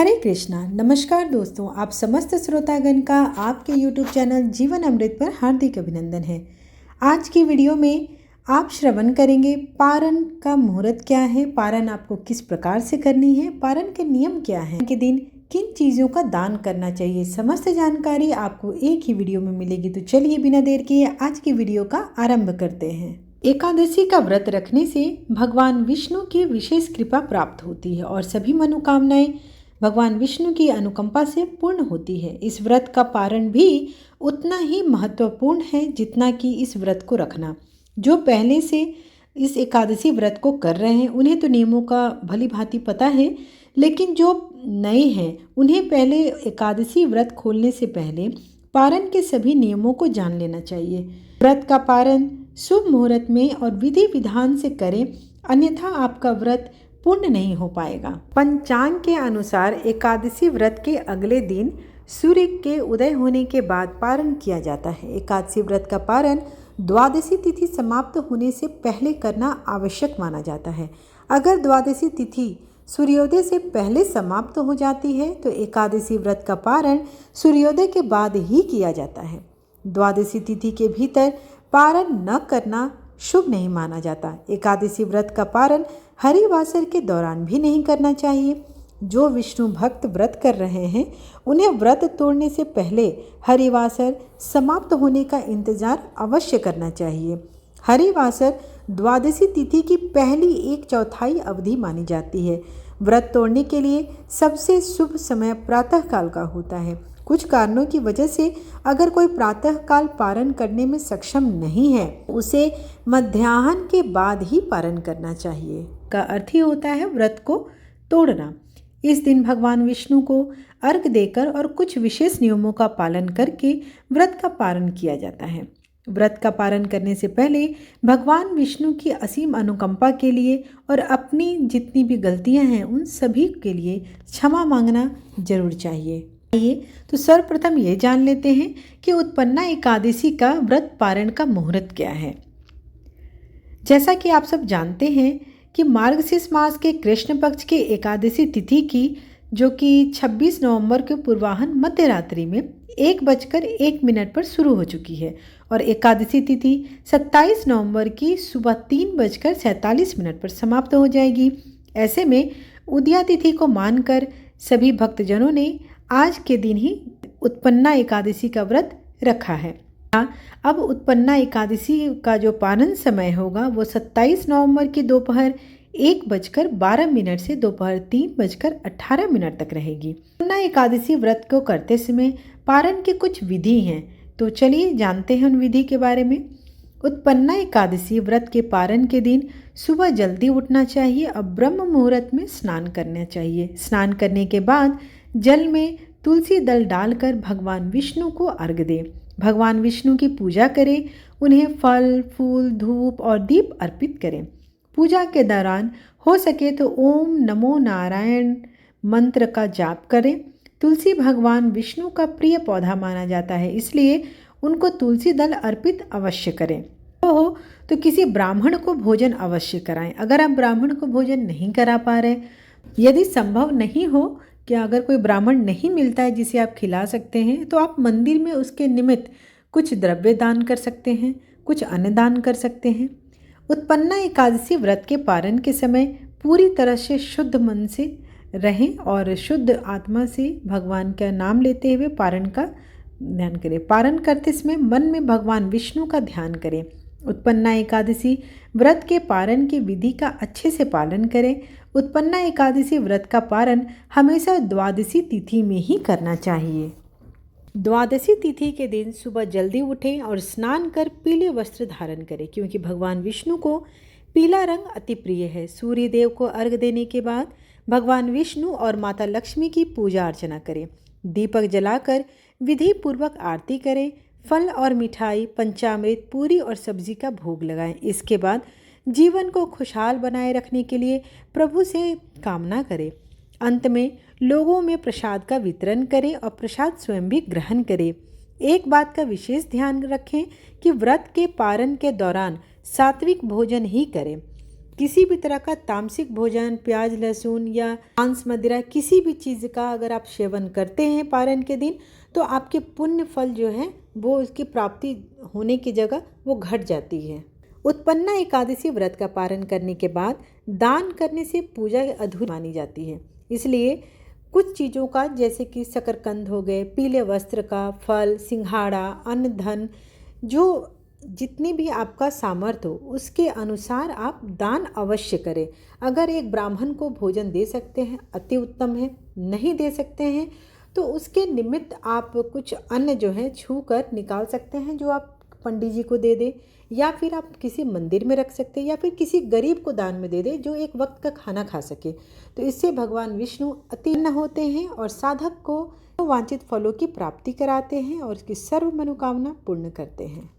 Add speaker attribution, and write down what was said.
Speaker 1: हरे कृष्णा। नमस्कार दोस्तों, आप समस्त श्रोतागण का आपके YouTube चैनल जीवन अमृत पर हार्दिक अभिनंदन है। आज की वीडियो में आप श्रवण करेंगे पारण का मुहूर्त क्या है, पारण आपको किस प्रकार से करनी है, पारण के नियम क्या हैं, के दिन किन चीज़ों का दान करना चाहिए। समस्त जानकारी आपको एक ही वीडियो में मिलेगी। तो चलिए बिना देर किए आज की वीडियो का आरंभ करते हैं। एकादशी का व्रत रखने से भगवान विष्णु की विशेष कृपा प्राप्त होती है और सभी मनोकामनाएं भगवान विष्णु की अनुकंपा से पूर्ण होती है। इस व्रत का पारण भी उतना ही महत्वपूर्ण है जितना कि इस व्रत को रखना। जो पहले से इस एकादशी व्रत को कर रहे हैं उन्हें तो नियमों का भली भांति पता है, लेकिन जो नए हैं उन्हें पहले एकादशी व्रत खोलने से पहले पारण के सभी नियमों को जान लेना चाहिए। व्रत का पारण शुभ मुहूर्त में और विधि विधान से करें, अन्यथा आपका व्रत पूर्ण नहीं हो पाएगा। पंचांग के अनुसार एकादशी व्रत के अगले दिन सूर्य के उदय होने के बाद पारण किया जाता है। एकादशी व्रत का पारण द्वादशी तिथि समाप्त होने से पहले करना आवश्यक माना जाता है। अगर द्वादशी तिथि सूर्योदय से पहले समाप्त हो जाती है तो एकादशी व्रत का पारण सूर्योदय के बाद ही किया जाता है। द्वादशी तिथि के भीतर पारण न करना शुभ नहीं माना जाता। एकादशी व्रत का पारण हरिवासर के दौरान भी नहीं करना चाहिए। जो विष्णु भक्त व्रत कर रहे हैं उन्हें व्रत तोड़ने से पहले हरिवासर समाप्त होने का इंतजार अवश्य करना चाहिए। हरिवासर द्वादशी तिथि की पहली 1/4 अवधि मानी जाती है। व्रत तोड़ने के लिए सबसे शुभ समय प्रातःकाल का होता है। कुछ कारणों की वजह से अगर कोई प्रातःकाल पारण करने में सक्षम नहीं है उसे मध्याह्न के बाद ही पारण करना चाहिए। का अर्थ ही होता है व्रत को तोड़ना। इस दिन भगवान विष्णु को अर्घ देकर और कुछ विशेष नियमों का पालन करके व्रत का पारण किया जाता है। व्रत का पारण करने से पहले भगवान विष्णु की असीम अनुकंपा के लिए और अपनी जितनी भी गलतियां हैं उन सभी के लिए क्षमा मांगना जरूर चाहिए। आइए तो सर्वप्रथम ये जान लेते हैं कि उत्पन्ना एकादशी का व्रत पारण का मुहूर्त क्या है। जैसा कि आप सब जानते हैं कि मार्गशीर्ष मास के कृष्ण पक्ष के एकादशी तिथि की जो कि 26 नवंबर के पूर्वाह्न मध्य रात्रि में 1:01 पर शुरू हो चुकी है और एकादशी तिथि 27 नवंबर की सुबह 3:47 पर समाप्त हो जाएगी। ऐसे में उदया तिथि को मानकर सभी भक्तजनों ने आज के दिन ही उत्पन्ना एकादशी का व्रत रखा है। अब उत्पन्ना एकादशी का जो पारण समय होगा वो 27 नवंबर की दोपहर 1:12 से दोपहर 3:18 तक रहेगी। उत्पन्ना एकादशी व्रत को करते समय पारण की कुछ विधि हैं, तो चलिए जानते हैं उन विधि के बारे में। उत्पन्ना एकादशी व्रत के पारण के दिन सुबह जल्दी उठना चाहिए और ब्रह्म मुहूर्त में स्नान करना चाहिए। स्नान करने के बाद जल में तुलसी दल डालकर भगवान विष्णु को अर्घ दें। भगवान विष्णु की पूजा करें, उन्हें फल फूल धूप और दीप अर्पित करें। पूजा के दौरान हो सके तो ओम नमो नारायण मंत्र का जाप करें। तुलसी भगवान विष्णु का प्रिय पौधा माना जाता है, इसलिए उनको तुलसी दल अर्पित अवश्य करें। हो तो किसी ब्राह्मण को भोजन अवश्य कराएं। अगर आप ब्राह्मण को भोजन नहीं करा पा रहे, यदि संभव नहीं हो कि अगर कोई ब्राह्मण नहीं मिलता है जिसे आप खिला सकते हैं, तो आप मंदिर में उसके निमित्त कुछ द्रव्य दान कर सकते हैं, कुछ अन्न दान कर सकते हैं। उत्पन्ना एकादशी व्रत के पारण के समय पूरी तरह से शुद्ध मन से रहें और शुद्ध आत्मा से भगवान का नाम लेते हुए पारण का ध्यान करें। पारण करते समय मन में भगवान विष्णु का ध्यान करें। उत्पन्ना एकादशी व्रत के पारण की विधि का अच्छे से पालन करें। उत्पन्ना एकादशी व्रत का पारण हमेशा द्वादशी तिथि में ही करना चाहिए। द्वादशी तिथि के दिन सुबह जल्दी उठें और स्नान कर पीले वस्त्र धारण करें, क्योंकि भगवान विष्णु को पीला रंग अति प्रिय है। सूर्य देव को अर्घ देने के बाद भगवान विष्णु और माता लक्ष्मी की पूजा अर्चना करें। दीपक जलाकर विधि पूर्वक आरती करें। फल और मिठाई, पंचामृत, पूरी और सब्जी का भोग लगाएं। इसके बाद जीवन को खुशहाल बनाए रखने के लिए प्रभु से कामना करें। अंत में लोगों में प्रसाद का वितरण करें और प्रसाद स्वयं भी ग्रहण करें। एक बात का विशेष ध्यान रखें कि व्रत के पारण के दौरान सात्विक भोजन ही करें। किसी भी तरह का तामसिक भोजन, प्याज लहसुन या मांस मदिरा किसी भी चीज़ का अगर आप सेवन करते हैं पारण के दिन, तो आपके पुण्य फल जो है वो उसकी प्राप्ति होने की जगह वो घट जाती है। उत्पन्ना एकादशी व्रत का पारण करने के बाद दान करने से पूजा अधूरी मानी जाती है। इसलिए कुछ चीज़ों का, जैसे कि शकरकंद हो गए, पीले वस्त्र का, फल, सिंघाड़ा, अन्न धन, जो जितनी भी आपका सामर्थ्य हो उसके अनुसार आप दान अवश्य करें। अगर एक ब्राह्मण को भोजन दे सकते हैं अति उत्तम है, नहीं दे सकते हैं तो उसके निमित्त आप कुछ अन्न जो है छू कर निकाल सकते हैं, जो आप पंडित जी को दे दें, या फिर आप किसी मंदिर में रख सकते हैं, या फिर किसी गरीब को दान में दे दें जो एक वक्त का खाना खा सके। तो इससे भगवान विष्णु अति प्रसन्न होते हैं और साधक को वांछित फलों की प्राप्ति कराते हैं और उसकी सर्व मनोकामना पूर्ण करते हैं।